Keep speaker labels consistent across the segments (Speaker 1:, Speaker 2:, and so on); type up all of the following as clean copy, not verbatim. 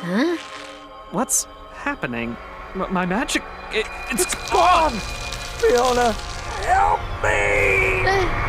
Speaker 1: Huh?
Speaker 2: What's happening? My magic, it's
Speaker 3: Gone! Fionna, help me!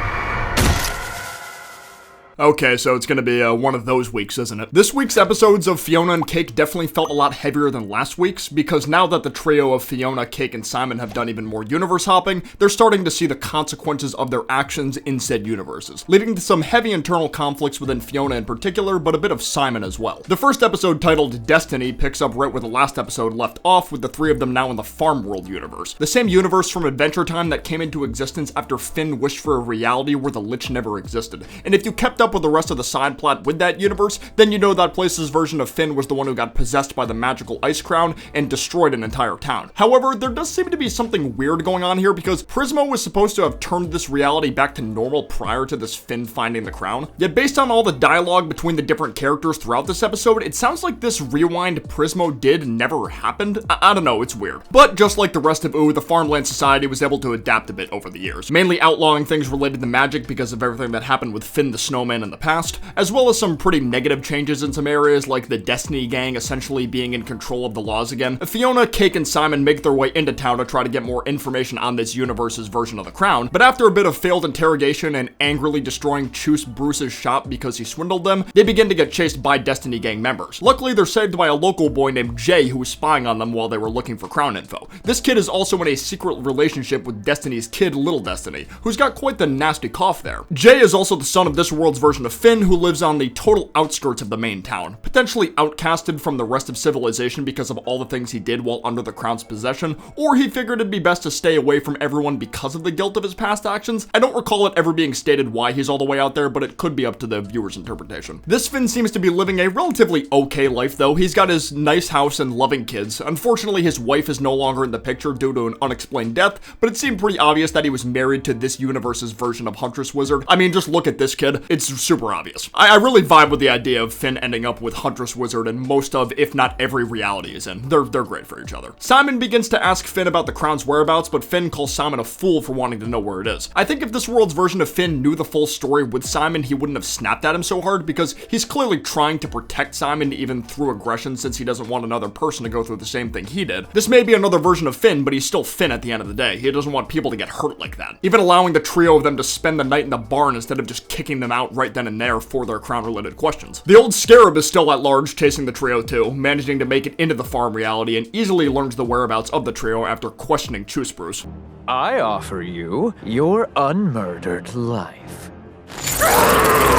Speaker 4: Okay, so it's gonna be one of those weeks, isn't it? This week's episodes of Fionna and Cake definitely felt a lot heavier than last week's, because now that the trio of Fionna, Cake, and Simon have done even more universe hopping, they're starting to see the consequences of their actions in said universes, leading to some heavy internal conflicts within Fionna in particular, but a bit of Simon as well. The first episode, titled Destiny, picks up right where the last episode left off, with the three of them now in the Farm World universe. The same universe from Adventure Time that came into existence after Finn wished for a reality where the Lich never existed. And if you kept up with the rest of the side plot with that universe, then you know that place's version of Finn was the one who got possessed by the magical ice crown and destroyed an entire town. However, there does seem to be something weird going on here, because Prismo was supposed to have turned this reality back to normal prior to this Finn finding the crown. Yet based on all the dialogue between the different characters throughout this episode, it sounds like this rewind Prismo did never happened. I don't know, it's weird. But just like the rest of the Farmland Society was able to adapt a bit over the years, mainly outlawing things related to magic because of everything that happened with Finn the Snowman in the past, as well as some pretty negative changes in some areas, like the Destiny Gang essentially being in control of the laws again. Fionna, Cake, and Simon make their way into town to try to get more information on this universe's version of the crown, but after a bit of failed interrogation and angrily destroying Chus Bruce's shop because he swindled them, they begin to get chased by Destiny Gang members. Luckily, they're saved by a local boy named Jay who was spying on them while they were looking for crown info. This kid is also in a secret relationship with Destiny's kid, Little Destiny, who's got quite the nasty cough there. Jay is also the son of this world's version of Finn, who lives on the total outskirts of the main town, potentially outcasted from the rest of civilization because of all the things he did while under the crown's possession, or he figured it'd be best to stay away from everyone because of the guilt of his past actions. I don't recall it ever being stated why he's all the way out there, but it could be up to the viewer's interpretation. This Finn seems to be living a relatively okay life though. He's got his nice house and loving kids. Unfortunately, his wife is no longer in the picture due to an unexplained death, but it seemed pretty obvious that he was married to this universe's version of Huntress Wizard. I mean, just look at this kid. It's super obvious. I really vibe with the idea of Finn ending up with Huntress Wizard in most of, if not every reality he's in. They're great for each other. Simon begins to ask Finn about the crown's whereabouts, but Finn calls Simon a fool for wanting to know where it is. I think if this world's version of Finn knew the full story with Simon, he wouldn't have snapped at him so hard, because he's clearly trying to protect Simon even through aggression, since he doesn't want another person to go through the same thing he did. This may be another version of Finn, but he's still Finn at the end of the day. He doesn't want people to get hurt like that. Even allowing the trio of them to spend the night in the barn instead of just kicking them out right then and there for their crown-related questions. The old Scarab is still at large, chasing the trio too, managing to make it into the farm reality, and easily learns the whereabouts of the trio after questioning Chus Bruce.
Speaker 3: I offer you your unmurdered life.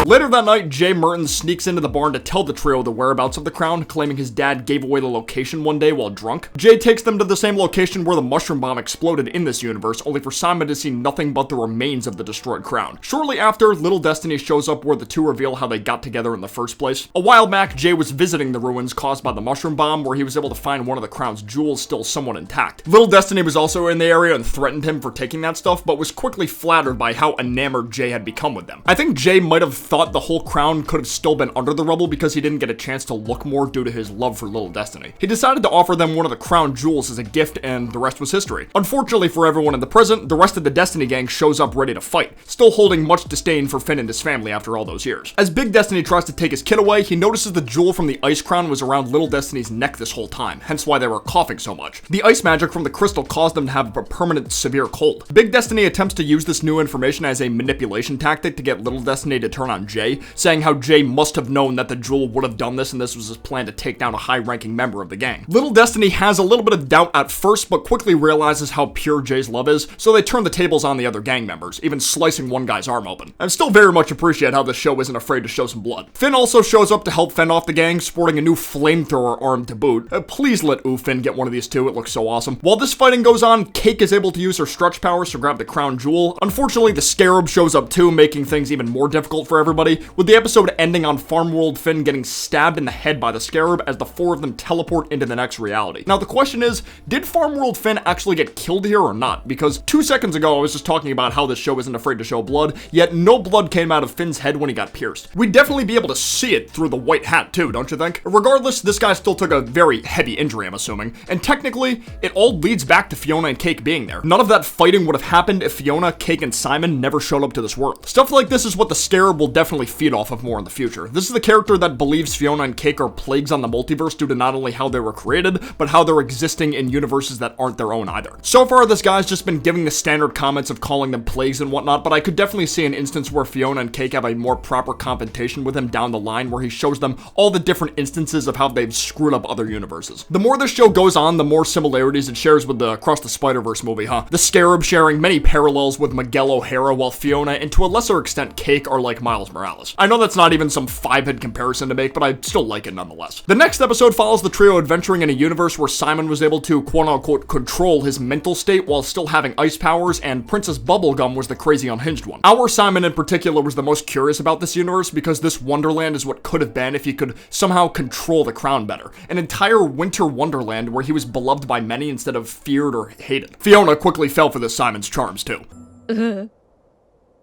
Speaker 4: Later that night, Jay Mertens sneaks into the barn to tell the trio the whereabouts of the crown, claiming his dad gave away the location one day while drunk. Jay takes them to the same location where the mushroom bomb exploded in this universe, only for Simon to see nothing but the remains of the destroyed crown. Shortly after, Little Destiny shows up where the two reveal how they got together in the first place. A while back, Jay was visiting the ruins caused by the mushroom bomb, where he was able to find one of the crown's jewels still somewhat intact. Little Destiny was also in the area and threatened him for taking that stuff, but was quickly flattered by how enamored Jay had become with them. I think Jay might have thought the whole crown could have still been under the rubble because he didn't get a chance to look more due to his love for Little Destiny. He decided to offer them one of the crown jewels as a gift, and the rest was history. Unfortunately for everyone in the present, the rest of the Destiny gang shows up ready to fight, still holding much disdain for Finn and his family after all those years. As Big Destiny tries to take his kid away, he notices the jewel from the ice crown was around Little Destiny's neck this whole time, hence why they were coughing so much. The ice magic from the crystal caused them to have a permanent severe cold. Big Destiny attempts to use this new information as a manipulation tactic to get Little Destiny to turn on Jay, saying how Jay must have known that the jewel would have done this and this was his plan to take down a high-ranking member of the gang. Little Destiny has a little bit of doubt at first, but quickly realizes how pure Jay's love is, so they turn the tables on the other gang members, even slicing one guy's arm open. I still very much appreciate how this show isn't afraid to show some blood. Finn also shows up to help fend off the gang, sporting a new flamethrower arm to boot. Please let Finn get one of these too, it looks so awesome. While this fighting goes on, Cake is able to use her stretch powers to grab the crown jewel. Unfortunately, the Scarab shows up too, making things even more difficult for everybody, with the episode ending on Farm World Finn getting stabbed in the head by the Scarab as the four of them teleport into the next reality. Now the question is, did Farm World Finn actually get killed here or not? Because 2 seconds ago I was just talking about how this show isn't afraid to show blood, yet no blood came out of Finn's head when he got pierced. We'd definitely be able to see it through the white hat too, don't you think? Regardless, this guy still took a very heavy injury, I'm assuming, and technically, it all leads back to Fionna and Cake being there. None of that fighting would have happened if Fionna, Cake, and Simon never showed up to this world. Stuff like this is what the Scarab Scarab will definitely feed off of more in the future. This is the character that believes Fionna and Cake are plagues on the multiverse due to not only how they were created, but how they're existing in universes that aren't their own either. So far, this guy's just been giving the standard comments of calling them plagues and whatnot, but I could definitely see an instance where Fionna and Cake have a more proper confrontation with him down the line, where he shows them all the different instances of how they've screwed up other universes. The more this show goes on, the more similarities it shares with the Across the Spider-Verse movie, huh? The Scarab sharing many parallels with Miguel O'Hara, while Fionna, and to a lesser extent Cake, are like Miles Morales. I know that's not even some five-head comparison to make, but I still like it nonetheless. The next episode follows the trio adventuring in a universe where Simon was able to quote-unquote control his mental state while still having ice powers, and Princess Bubblegum was the crazy unhinged one. Our Simon in particular was the most curious about this universe because this Wonderland is what could have been if he could somehow control the crown better. An entire winter wonderland where he was beloved by many instead of feared or hated. Fionna quickly fell for this Simon's charms too.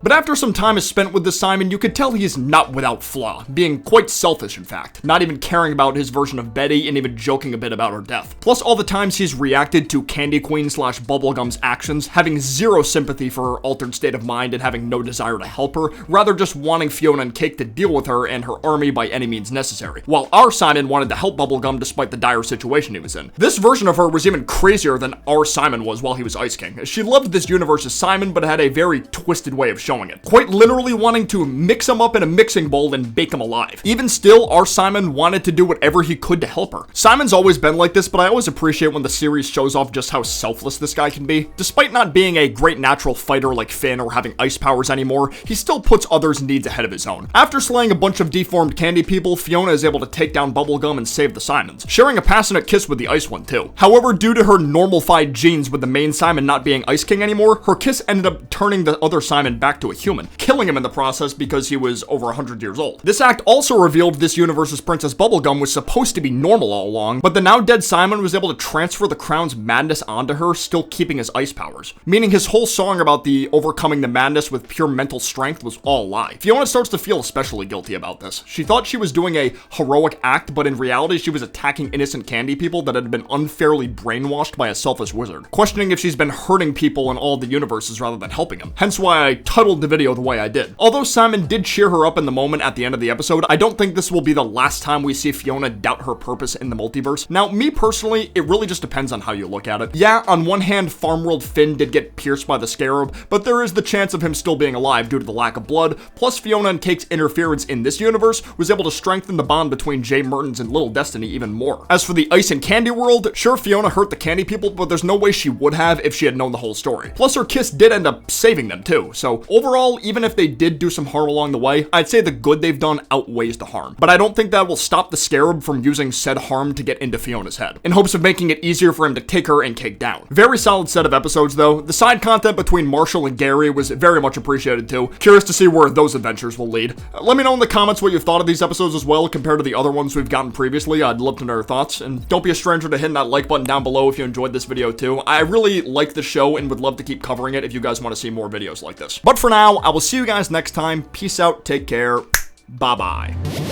Speaker 4: But after some time is spent with this Simon, you could tell he is not without flaw, being quite selfish in fact, not even caring about his version of Betty and even joking a bit about her death. Plus all the times he's reacted to Candy Queen / Bubblegum's actions, having zero sympathy for her altered state of mind and having no desire to help her, rather just wanting Fionna and Cake to deal with her and her army by any means necessary. While our Simon wanted to help Bubblegum despite the dire situation he was in. This version of her was even crazier than our Simon was while he was Ice King. She loved this universe's Simon, but had a very twisted way of showing it. Quite literally wanting to mix him up in a mixing bowl and bake him alive. Even still, our Simon wanted to do whatever he could to help her. Simon's always been like this, but I always appreciate when the series shows off just how selfless this guy can be. Despite not being a great natural fighter like Finn or having ice powers anymore, he still puts others' needs ahead of his own. After slaying a bunch of deformed candy people, Fionna is able to take down Bubblegum and save the Simons, sharing a passionate kiss with the ice one too. However, due to her normalified genes with the main Simon not being Ice King anymore, her kiss ended up turning the other Simon back to a human, killing him in the process because he was over 100 years old. This act also revealed this universe's Princess Bubblegum was supposed to be normal all along, but the now dead Simon was able to transfer the crown's madness onto her, still keeping his ice powers. Meaning his whole song about the overcoming the madness with pure mental strength was all a lie. Fionna starts to feel especially guilty about this. She thought she was doing a heroic act, but in reality she was attacking innocent candy people that had been unfairly brainwashed by a selfish wizard, questioning if she's been hurting people in all the universes rather than helping them. Hence why I titled the video the way I did. Although Simon did cheer her up in the moment at the end of the episode, I don't think this will be the last time we see Fionna doubt her purpose in the multiverse. Now, me personally, it really just depends on how you look at it. Yeah, on one hand, Farmworld Finn did get pierced by the Scarab, but there is the chance of him still being alive due to the lack of blood, plus Fionna and Cake's interference in this universe was able to strengthen the bond between Jay Mertens and Little Destiny even more. As for the Ice and Candy world, sure, Fionna hurt the candy people, but there's no way she would have if she had known the whole story. Plus her kiss did end up saving them too, so overall, even if they did do some harm along the way, I'd say the good they've done outweighs the harm. But I don't think that will stop the Scarab from using said harm to get into Fiona's head, in hopes of making it easier for him to take her and Cake down. Very solid set of episodes though. The side content between Marshall and Gary was very much appreciated too. Curious to see where those adventures will lead. Let me know in the comments what you thought of these episodes as well compared to the other ones we've gotten previously. I'd love to know your thoughts, and don't be a stranger to hitting that like button down below if you enjoyed this video too. I really like the show and would love to keep covering it if you guys want to see more videos like this. But for now, I will see you guys next time. Peace out, take care, bye-bye.